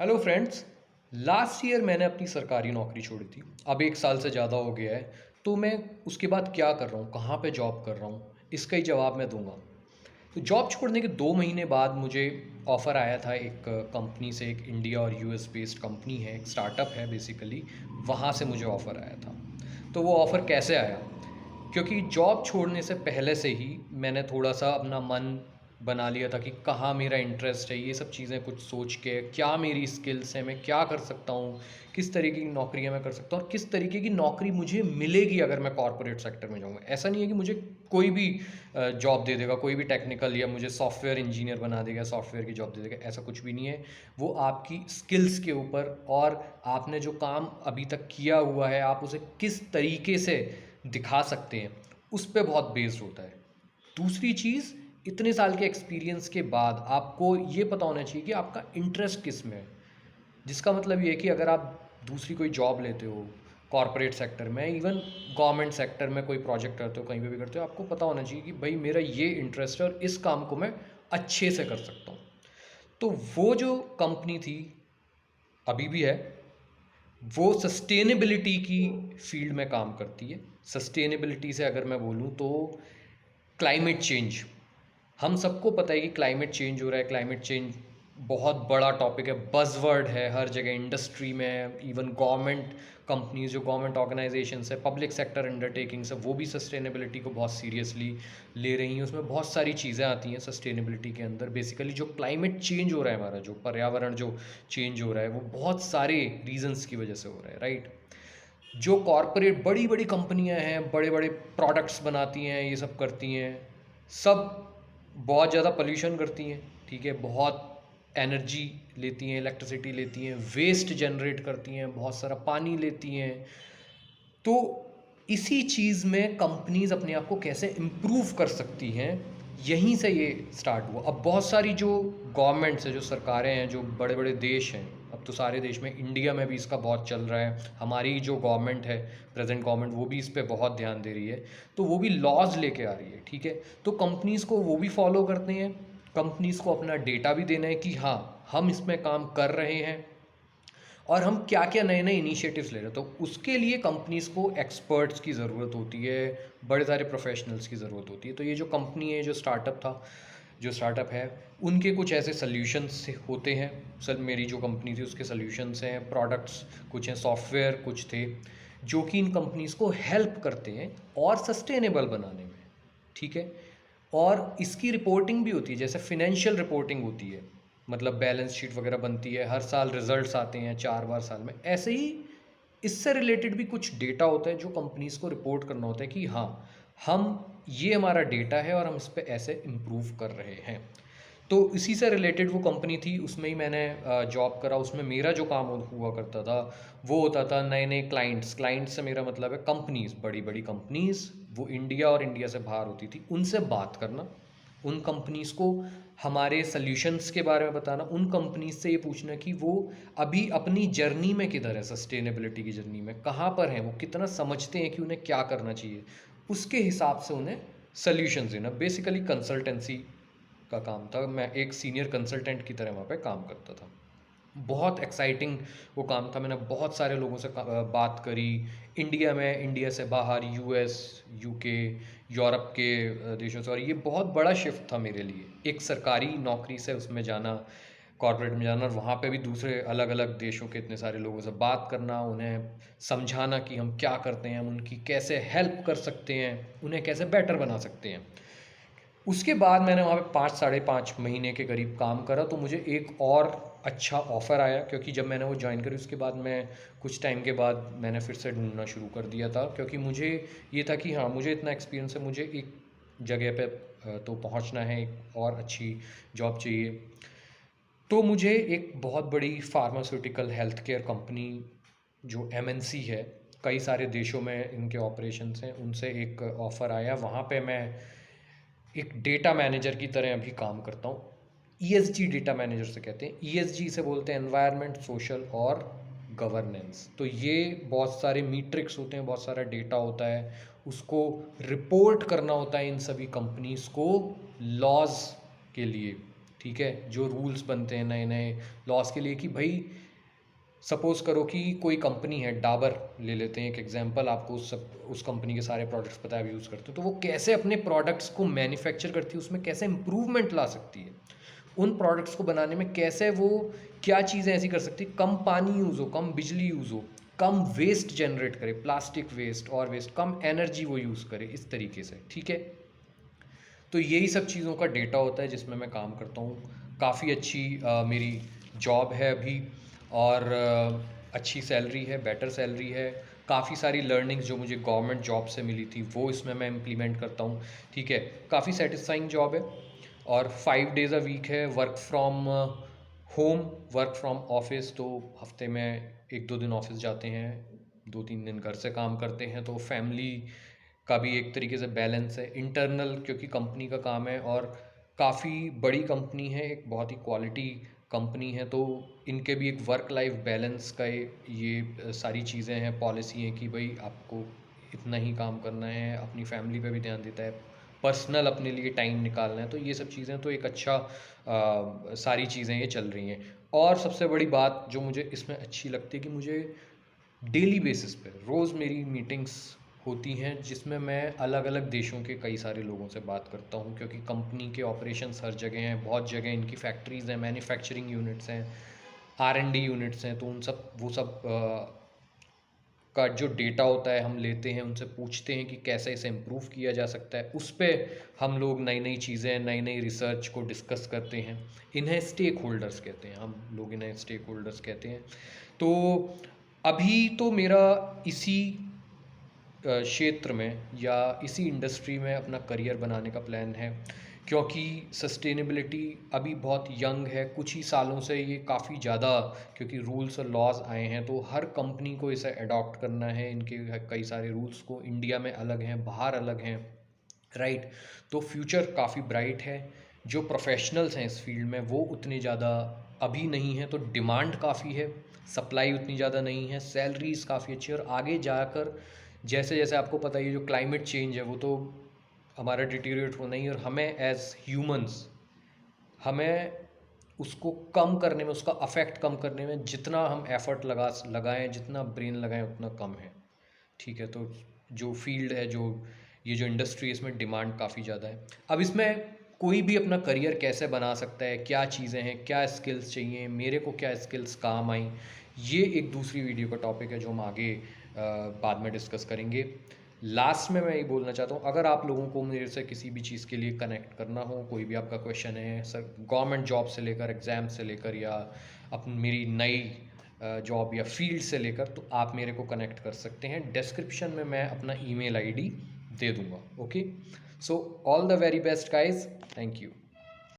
Hello friends. Last year मैंने अपनी सरकारी नौकरी छोड़ी थी। अब 1 साल से ज़्यादा हो गया है। तो मैं उसके बाद क्या कर रहा हूँ, कहाँ पे जॉब कर रहा हूँ, इसका ही जवाब मैं दूंगा। तो जॉब छोड़ने के 2 महीने बाद मुझे ऑफ़र आया था एक कंपनी से। एक इंडिया और यूएस बेस्ड कंपनी है, एक स्टार्टअप है बेसिकली। वहाँ से मुझे ऑफ़र आया था। तो वो ऑफ़र कैसे आया? क्योंकि जॉब छोड़ने से पहले से ही मैंने थोड़ा सा अपना मन बना लिया था कि कहाँ मेरा इंटरेस्ट है, ये सब चीज़ें कुछ सोच के क्या मेरी स्किल्स हैं, मैं क्या कर सकता हूँ, किस तरीके की नौकरियाँ मैं कर सकता हूँ और किस तरीके की नौकरी मुझे मिलेगी अगर मैं कॉरपोरेट सेक्टर में जाऊँगा। ऐसा नहीं है कि मुझे कोई भी जॉब दे देगा, कोई भी टेक्निकल या मुझे सॉफ्टवेयर इंजीनियर बना देगा, सॉफ्टवेयर की जॉब दे देगा, ऐसा कुछ भी नहीं है। वो आपकी स्किल्स के ऊपर और आपने जो काम अभी तक किया हुआ है आप उसे किस तरीके से दिखा सकते हैं, उस पे बहुत बेस्ड होता है। दूसरी चीज़, इतने साल के एक्सपीरियंस के बाद आपको ये पता होना चाहिए कि आपका इंटरेस्ट किस में है। जिसका मतलब ये है कि अगर आप दूसरी कोई जॉब लेते हो कॉरपोरेट सेक्टर में, इवन गवर्नमेंट सेक्टर में कोई प्रोजेक्ट करते हो, कहीं पे भी करते हो, आपको पता होना चाहिए कि भाई मेरा ये इंटरेस्ट है और इस काम को मैं अच्छे से कर सकता हूँ। तो वो जो कंपनी थी, अभी भी है, वो सस्टेनेबिलिटी की फील्ड में काम करती है। सस्टेनेबिलिटी से अगर मैं बोलूँ तो क्लाइमेट चेंज। हम सबको पता है कि क्लाइमेट चेंज हो रहा है। क्लाइमेट चेंज बहुत बड़ा टॉपिक है, बज़वर्ड है हर जगह, इंडस्ट्री में, इवन गवर्नमेंट कंपनीज, जो गवर्नमेंट ऑर्गेनाइजेशंस है, पब्लिक सेक्टर अंडरटेकिंग्स है, वो भी सस्टेनेबिलिटी को बहुत सीरियसली ले रही हैं। उसमें बहुत सारी चीज़ें आती हैं सस्टेनेबिलिटी के अंदर। बेसिकली जो क्लाइमेट चेंज हो रहा है, हमारा जो पर्यावरण जो चेंज हो रहा है, वो बहुत सारे रीजंस की वजह से हो रहा है, राइट। जो कॉरपोरेट बड़ी बड़ी कंपनियां हैं, बड़े बड़े प्रोडक्ट्स बनाती हैं, ये सब करती हैं, सब बहुत ज़्यादा पोल्यूशन करती हैं, ठीक है, बहुत एनर्जी लेती हैं, इलेक्ट्रिसिटी लेती हैं, वेस्ट जनरेट करती हैं, बहुत सारा पानी लेती हैं। तो इसी चीज़ में कंपनीज अपने आप को कैसे इम्प्रूव कर सकती हैं, यहीं से ये स्टार्ट हुआ। अब बहुत सारी जो गवर्नमेंट्स है, जो सरकारें हैं, जो बड़े बड़े देश हैं, अब तो सारे देश में, इंडिया में भी इसका बहुत चल रहा है। हमारी जो गवर्नमेंट है, प्रेजेंट गवर्नमेंट, वो भी इस पर बहुत ध्यान दे रही है। तो वो भी लॉज लेके आ रही है, ठीक है। तो कंपनीज़ को वो भी फॉलो करते हैं। कंपनीज़ को अपना डेटा भी देना है कि हाँ, हम इसमें काम कर रहे हैं और हम क्या क्या नए नए इनिशिएटिव्स ले रहे हैं। तो उसके लिए कंपनीज़ को एक्सपर्ट्स की ज़रूरत होती है, बड़े सारे प्रोफेशनल्स की ज़रूरत होती है। तो ये जो कंपनी है, जो स्टार्टअप था, जो स्टार्टअप है, उनके कुछ ऐसे सल्यूशंस होते हैं। सर, मेरी जो कंपनी थी उसके सल्यूशंस हैं, प्रोडक्ट्स कुछ हैं, सॉफ्टवेयर कुछ थे, जो कि इन कंपनीज़ को हेल्प करते हैं और सस्टेनेबल बनाने में, ठीक है। और इसकी रिपोर्टिंग भी होती है, जैसे फिनेंशियल रिपोर्टिंग होती है, मतलब बैलेंस शीट वगैरह बनती है, हर साल रिजल्ट्स आते हैं 4 बार साल में। ऐसे ही इससे रिलेटेड भी कुछ डेटा होता है जो कंपनीज़ को रिपोर्ट करना होता है कि हाँ, हम, ये हमारा डेटा है और हम इस पर ऐसे इम्प्रूव कर रहे हैं। तो इसी से रिलेटेड वो कंपनी थी, उसमें ही मैंने जॉब करा। उसमें मेरा जो काम हुआ करता था, वो होता था नए नए क्लाइंट्स। क्लाइंट्स से मेरा मतलब है कंपनीज़, बड़ी बड़ी कंपनीज़, वो इंडिया और इंडिया से बाहर होती थी, उनसे बात करना, उन कंपनीज़ को हमारे सल्यूशंस के बारे में बताना, उन कंपनीज़ से ये पूछना कि वो अभी अपनी जर्नी में किधर है, सस्टेनेबिलिटी की जर्नी में कहाँ पर हैं, वो कितना समझते हैं कि उन्हें क्या करना चाहिए, उसके हिसाब से उन्हें सल्यूशंस देना। बेसिकली कंसल्टेंसी का काम था। मैं एक सीनियर कंसल्टेंट की तरह वहाँ पे काम करता था। बहुत एक्साइटिंग वो काम था। मैंने बहुत सारे लोगों से बात करी, इंडिया में, इंडिया से बाहर, यूएस, यूके, यूरोप के देशों से। और ये बहुत बड़ा शिफ्ट था मेरे लिए, एक सरकारी नौकरी से उसमें जाना, कॉर्पोरेट में जाना, और वहाँ पे भी दूसरे अलग अलग देशों के इतने सारे लोगों से बात करना, उन्हें समझाना कि हम क्या करते हैं, हम उनकी कैसे हेल्प कर सकते हैं, उन्हें कैसे बेटर बना सकते हैं। उसके बाद मैंने वहाँ पे 5 साढ़े 5 महीने के करीब काम करा, तो मुझे एक और अच्छा ऑफ़र आया। क्योंकि जब मैंने वो ज्वाइन करी, उसके बाद मैं कुछ टाइम के बाद मैंने फिर से ढूंढना शुरू कर दिया था। क्योंकि मुझे ये था कि हाँ, मुझे इतना एक्सपीरियंस है, मुझे एक जगह पे तो पहुँचना है, एक और अच्छी जॉब चाहिए। तो मुझे एक बहुत बड़ी फार्मास्यूटिकल हेल्थ केयर कंपनी, जो एमएनसी है, कई सारे देशों में इनके ऑपरेशंस हैं, उनसे एक ऑफ़र आया। वहाँ पे मैं एक डेटा मैनेजर की तरह अभी काम करता हूँ। ईएसजी डेटा मैनेजर से कहते हैं। ईएसजी से बोलते हैं एनवायरनमेंट, सोशल और गवर्नेंस। तो ये बहुत सारे मीट्रिक्स होते हैं, बहुत सारा डेटा होता है, उसको रिपोर्ट करना होता है इन सभी कंपनीज को, लॉज के लिए, ठीक है, जो रूल्स बनते हैं नए नए लॉस के लिए कि भाई सपोज़ करो कि कोई कंपनी है, डाबर ले लेते हैं एक एग्जांपल, आपको उस कंपनी के सारे प्रोडक्ट्स पता है, आप यूज़ करते हो, तो वो कैसे अपने प्रोडक्ट्स को मैन्युफैक्चर करती है, उसमें कैसे इम्प्रूवमेंट ला सकती है, उन प्रोडक्ट्स को बनाने में कैसे वो क्या चीज़ें ऐसी कर सकती है, कम पानी यूज़ हो, कम बिजली यूज़ हो, कम वेस्ट जनरेट करे, प्लास्टिक वेस्ट और वेस्ट, कम एनर्जी वो यूज़ करे, इस तरीके से, ठीक है। तो यही सब चीज़ों का डेटा होता है जिसमें मैं काम करता हूँ। काफ़ी अच्छी मेरी जॉब है अभी, और अच्छी सैलरी है, बेटर सैलरी है। काफ़ी सारी लर्निंग्स जो मुझे गवर्नमेंट जॉब से मिली थी वो इसमें मैं इम्प्लीमेंट करता हूँ, ठीक है। काफ़ी सेटिस्फाइंग जॉब है, और 5 डेज़ अ वीक है, work from home, work from office. तो हफ्ते में 1-2 दिन ऑफिस जाते हैं, 2-3 दिन घर से काम करते हैं, तो फैमिली का भी एक तरीके से बैलेंस है। इंटरनल, क्योंकि कंपनी का काम है और काफ़ी बड़ी कंपनी है, एक बहुत ही क्वालिटी कंपनी है, तो इनके भी एक वर्क लाइफ बैलेंस का ये सारी चीज़ें हैं, पॉलिसी हैं कि भाई आपको इतना ही काम करना है, अपनी फैमिली पे भी ध्यान देता है, पर्सनल अपने लिए टाइम निकालना है। तो ये सब चीज़ें तो एक अच्छा सारी चीज़ें ये चल रही हैं। और सबसे बड़ी बात जो मुझे इसमें अच्छी लगती है कि मुझे डेली बेसिस पे रोज़ मेरी मीटिंग्स होती हैं, जिसमें मैं अलग अलग देशों के कई सारे लोगों से बात करता हूँ, क्योंकि कंपनी के ऑपरेशंस हर जगह हैं, बहुत जगह इनकी फैक्ट्रीज़ हैं, मैन्युफैक्चरिंग यूनिट्स हैं, R&D यूनिट्स हैं। तो उन सब वो सब का जो डेटा होता है हम लेते हैं, उनसे पूछते हैं कि कैसे इसे इम्प्रूव किया जा सकता है। उस पे हम लोग नई नई चीज़ें, नई नई रिसर्च को डिस्कस करते हैं। इन्हें स्टेक होल्डर्स कहते हैं, हम लोग इन्हें स्टेक होल्डर्स कहते हैं। तो अभी तो मेरा इसी क्षेत्र में या इसी इंडस्ट्री में अपना करियर बनाने का प्लान है, क्योंकि सस्टेनेबिलिटी अभी बहुत यंग है, कुछ ही सालों से ये काफ़ी ज़्यादा, क्योंकि रूल्स और लॉज आए हैं, तो हर कंपनी को इसे अडॉप्ट करना है। इनके कई सारे रूल्स को इंडिया में अलग हैं, बाहर अलग हैं, राइट। तो फ्यूचर काफ़ी ब्राइट है। जो प्रोफेशनल्स हैं इस फील्ड में वो उतने ज़्यादा अभी नहीं हैं, तो डिमांड काफ़ी है, सप्लाई उतनी ज़्यादा नहीं है, सैलरीज़ काफ़ी अच्छी है, और आगे जाकर जैसे जैसे आपको पता ही है, जो क्लाइमेट चेंज है वो तो हमारा डिटीरिएट होना ही है, और हमें एज ह्यूमंस, हमें उसको कम करने में, उसका अफेक्ट कम करने में जितना हम एफर्ट लगाएं, जितना ब्रेन लगाएं, उतना कम है, ठीक है। तो जो फील्ड है, जो ये जो इंडस्ट्री है, इसमें डिमांड काफ़ी ज़्यादा है। अब इसमें कोई भी अपना करियर कैसे बना सकता है, क्या चीज़ें हैं, क्या स्किल्स चाहिए, मेरे को क्या स्किल्स काम आई, ये एक दूसरी वीडियो का टॉपिक है जो हम आगे बाद में डिस्कस करेंगे। लास्ट में मैं ये बोलना चाहता हूँ, अगर आप लोगों को मेरे से किसी भी चीज़ के लिए कनेक्ट करना हो, कोई भी आपका क्वेश्चन है सर, गवर्नमेंट जॉब से लेकर, एग्ज़ाम से लेकर, या अपन मेरी नई जॉब या फील्ड से लेकर, तो आप मेरे को कनेक्ट कर सकते हैं। डिस्क्रिप्शन में मैं अपना ईमेल आईडी दे दूँगा। Okay, so all the very best guys, thank you.